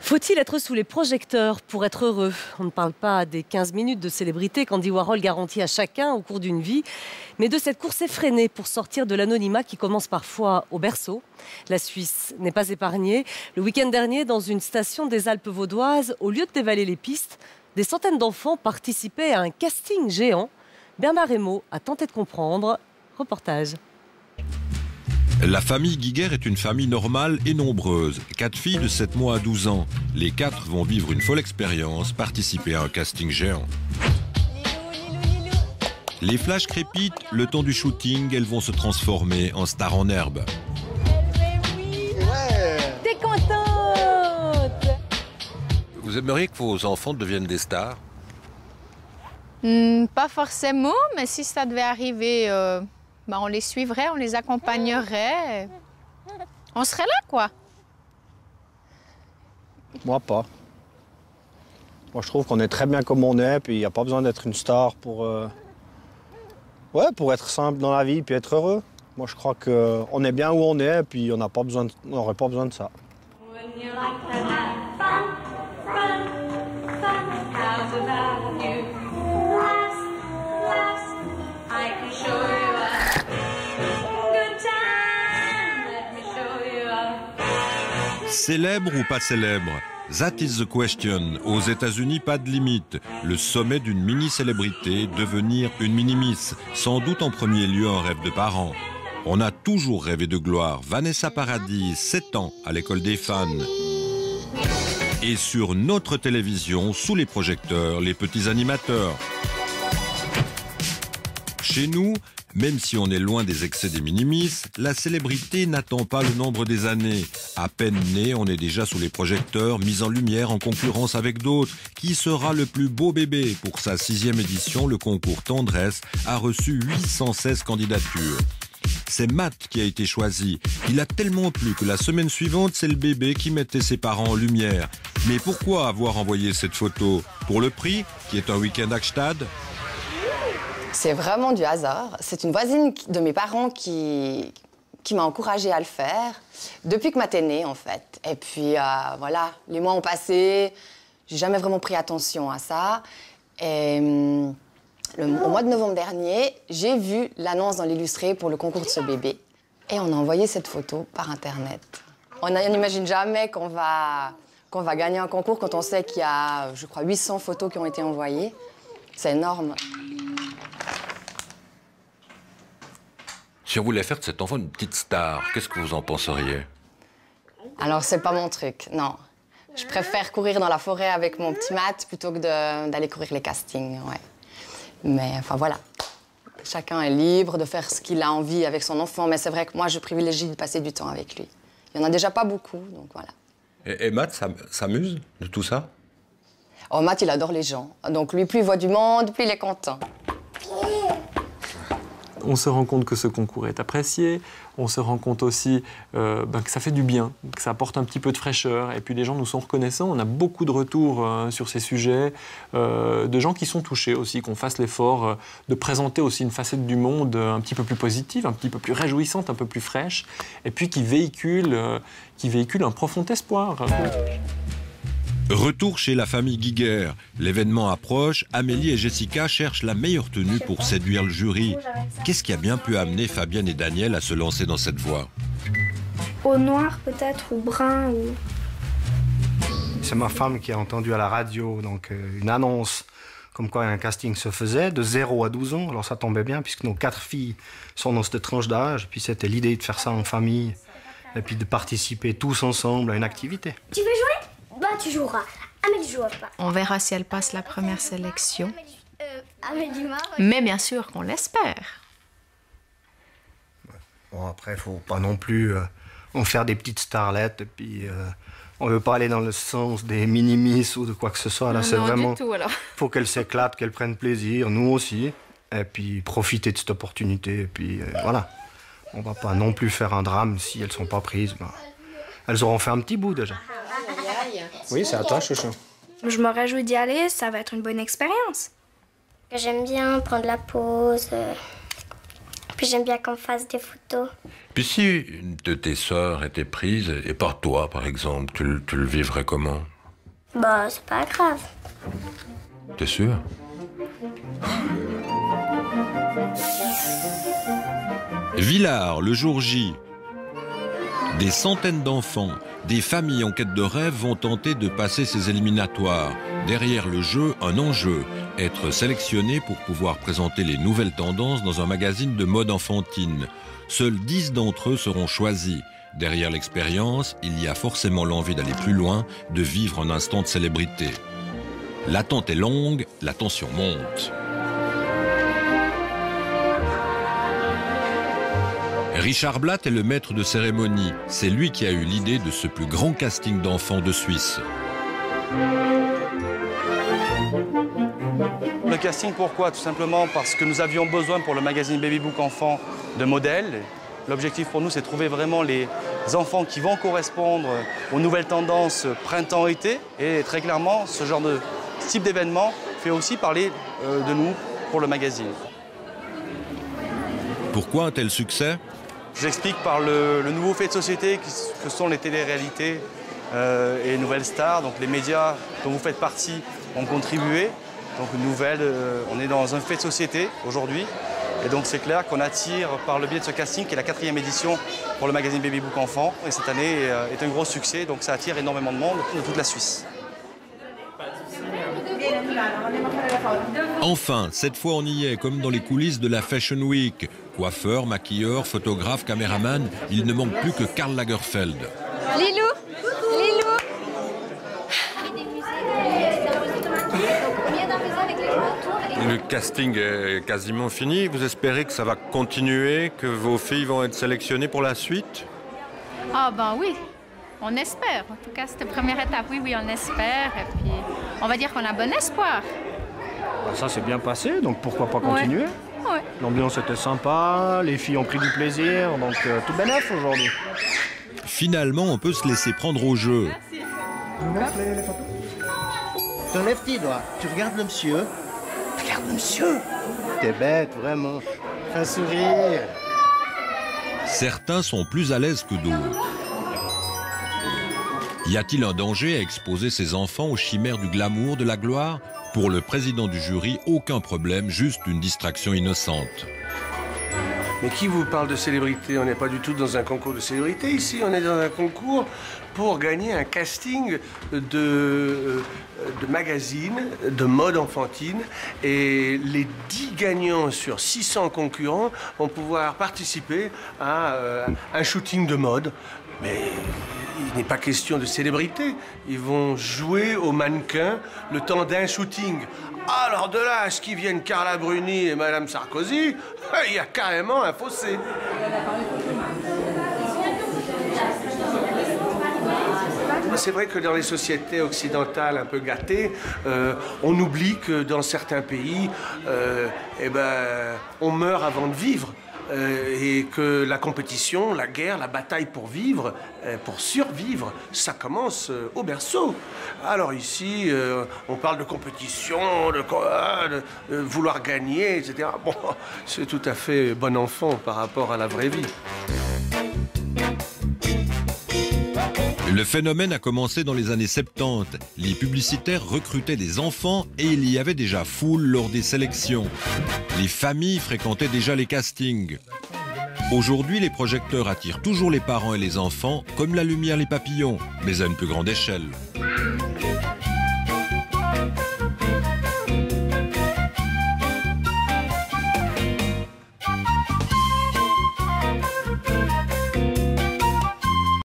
Faut-il être sous les projecteurs pour être heureux? On ne parle pas des 15 minutes de célébrité qu'Andy Warhol garantit à chacun au cours d'une vie, mais de cette course effrénée pour sortir de l'anonymat qui commence parfois au berceau. La Suisse n'est pas épargnée. Le week-end dernier, dans une station des Alpes vaudoises, au lieu de dévaler les pistes, des centaines d'enfants participaient à un casting géant. Bernard Hémaud a tenté de comprendre. Reportage. La famille Guiguer est une famille normale et nombreuse. 4 filles de 7 mois à 12 ans. Les 4 vont vivre une folle expérience, participer à un casting géant. Les flashs crépitent, le temps du shooting, elles vont se transformer en stars en herbe. T'es contente? Vous aimeriez que vos enfants deviennent des stars? Pas forcément, mais si ça devait arriver, on les suivrait, on les accompagnerait. On serait là, quoi. Moi, pas. Moi, je trouve qu'on est très bien comme on est, puis il n'y a pas besoin d'être une star pour être simple dans la vie, puis être heureux. Moi, je crois qu'on est bien où on est, puis on n'aurait pas besoin de ça. Célèbre ou pas célèbre? That is the question. Aux États-Unis, pas de limite. Le sommet d'une mini-célébrité, devenir une mini-miss. Sans doute en premier lieu un rêve de parents. On a toujours rêvé de gloire. Vanessa Paradis, 7 ans, à l'école des fans. Et sur notre télévision, sous les projecteurs, les petits animateurs. Chez nous, même si on est loin des excès des minimis, la célébrité n'attend pas le nombre des années. À peine né, on est déjà sous les projecteurs, mis en lumière en concurrence avec d'autres. Qui sera le plus beau bébé? Pour sa 6e édition, le concours Tendresse a reçu 816 candidatures. C'est Matt qui a été choisi. Il a tellement plu que la semaine suivante, c'est le bébé qui mettait ses parents en lumière. Mais pourquoi avoir envoyé cette photo? Pour le prix, qui est un week-end à Gstad? C'est vraiment du hasard. C'est une voisine de mes parents qui m'a encouragée à le faire depuis que Matt est né, en fait. Et puis, voilà, les mois ont passé. J'ai jamais vraiment pris attention à ça. Et au mois de novembre dernier, j'ai vu l'annonce dans l'Illustré pour le concours de ce bébé. Et on a envoyé cette photo par Internet. On n'imagine jamais qu'on va gagner un concours quand on sait qu'il y a, je crois, 800 photos qui ont été envoyées. C'est énorme. Si on voulait faire de cet enfant une petite star, qu'est-ce que vous en penseriez? Alors, c'est pas mon truc, non. Je préfère courir dans la forêt avec mon petit Matt plutôt que d'aller courir les castings, ouais. Mais, enfin, voilà. Chacun est libre de faire ce qu'il a envie avec son enfant, mais c'est vrai que moi, je privilégie de passer du temps avec lui. Il n'y en a déjà pas beaucoup, donc voilà. Et Matt s'amuse de tout ça? Oh, Matt, il adore les gens. Donc, lui, plus il voit du monde, plus il est content. On se rend compte que ce concours est apprécié, on se rend compte aussi que ça fait du bien, que ça apporte un petit peu de fraîcheur. Et puis les gens nous sont reconnaissants, on a beaucoup de retours sur ces sujets, de gens qui sont touchés aussi, qu'on fasse l'effort de présenter aussi une facette du monde un petit peu plus positive, un petit peu plus réjouissante, un peu plus fraîche, et puis qui véhicule un profond espoir. Retour chez la famille Guiguer. L'événement approche, Amélie et Jessica cherchent la meilleure tenue pour séduire le jury. Qu'est-ce qui a bien pu amener Fabienne et Daniel à se lancer dans cette voie? Au noir peut-être, ou brun, ou... C'est ma femme qui a entendu à la radio une annonce comme quoi un casting se faisait de 0 à 12 ans. Alors ça tombait bien puisque nos 4 filles sont dans cette tranche d'âge. Puis c'était l'idée de faire ça en famille et puis de participer tous ensemble à une activité. Tu veux jouer? Bah, tu joueras. Amélie jouera pas. On verra si elle passe la première sélection. Amélie Mais bien sûr qu'on l'espère. Bon, après, il faut pas non plus en faire des petites starlettes. Et puis, on veut pas aller dans le sens des mini-miss ou de quoi que ce soit. Là, c'est vraiment... du tout, alors. Faut qu'elles s'éclatent, qu'elles prennent plaisir, nous aussi. Et puis, profiter de cette opportunité. Et puis, voilà. On va pas non plus faire un drame si elles sont pas prises. Ben, elles auront fait un petit bout, déjà. Oui, c'est à toi, chouchou. Je me réjouis d'y aller, ça va être une bonne expérience. J'aime bien prendre la pause. Puis j'aime bien qu'on fasse des photos. Puis si une de tes sœurs était prise, et par toi, par exemple, tu le vivrais comment? Bah, c'est pas grave. T'es sûr? Villars, le jour J. Des centaines d'enfants, des familles en quête de rêve vont tenter de passer ces éliminatoires. Derrière le jeu, un enjeu, être sélectionné pour pouvoir présenter les nouvelles tendances dans un magazine de mode enfantine. Seuls 10 d'entre eux seront choisis. Derrière l'expérience, il y a forcément l'envie d'aller plus loin, de vivre un instant de célébrité. L'attente est longue, la tension monte. Richard Blatt est le maître de cérémonie. C'est lui qui a eu l'idée de ce plus grand casting d'enfants de Suisse. Le casting, pourquoi? Tout simplement parce que nous avions besoin pour le magazine Baby Book Enfant de modèles. L'objectif pour nous, c'est de trouver vraiment les enfants qui vont correspondre aux nouvelles tendances printemps-été. Et très clairement, ce genre de type d'événement fait aussi parler de nous pour le magazine. Pourquoi un tel succès? J'explique par le nouveau fait de société que sont les téléréalités et les nouvelles stars. Donc les médias dont vous faites partie ont contribué. Donc on est dans un fait de société aujourd'hui. Et donc c'est clair qu'on attire par le biais de ce casting, qui est la 4e édition pour le magazine Baby Book Enfant. Et cette année est un gros succès, donc ça attire énormément de monde de toute la Suisse. Enfin, cette fois on y est, comme dans les coulisses de la Fashion Week. Coiffeur, maquilleur, photographe, caméraman, il ne manque plus que Karl Lagerfeld. Lilou, Lilou. Le casting est quasiment fini. Vous espérez que ça va continuer, que vos filles vont être sélectionnées pour la suite? Ah ben oui, on espère. En tout cas, cette première étape, oui, on espère. Et puis, on va dire qu'on a bon espoir. Ça s'est bien passé, donc pourquoi pas continuer? Ouais. L'ambiance était sympa, les filles ont pris du plaisir, donc tout bénef aujourd'hui. Finalement, on peut se laisser prendre au jeu. T'enlèves tes doigts, tu regardes le monsieur. Regarde le monsieur. T'es bête, vraiment. Fais un sourire. Certains sont plus à l'aise que d'autres. Y a-t-il un danger à exposer ses enfants aux chimères du glamour, de la gloire? Pour le président du jury, aucun problème, juste une distraction innocente. Mais qui vous parle de célébrité? On n'est pas du tout dans un concours de célébrité ici, on est dans un concours pour gagner un casting de magazines, de mode enfantine. Et les 10 gagnants sur 600 concurrents vont pouvoir participer à un shooting de mode. Mais il n'est pas question de célébrité. Ils vont jouer au mannequin le temps d'un shooting. Alors de là à ce qu'ils viennent Carla Bruni et Madame Sarkozy, il y a carrément un fossé. C'est vrai que dans les sociétés occidentales un peu gâtées, on oublie que dans certains pays, on meurt avant de vivre. Et que la compétition, la guerre, la bataille pour vivre, pour survivre, ça commence au berceau. Alors ici, on parle de compétition, de vouloir gagner, etc. Bon, c'est tout à fait bon enfant par rapport à la vraie vie. Le phénomène a commencé dans les années 70. Les publicitaires recrutaient des enfants et il y avait déjà foule lors des sélections. Les familles fréquentaient déjà les castings. Aujourd'hui, les projecteurs attirent toujours les parents et les enfants, comme la lumière les papillons, mais à une plus grande échelle.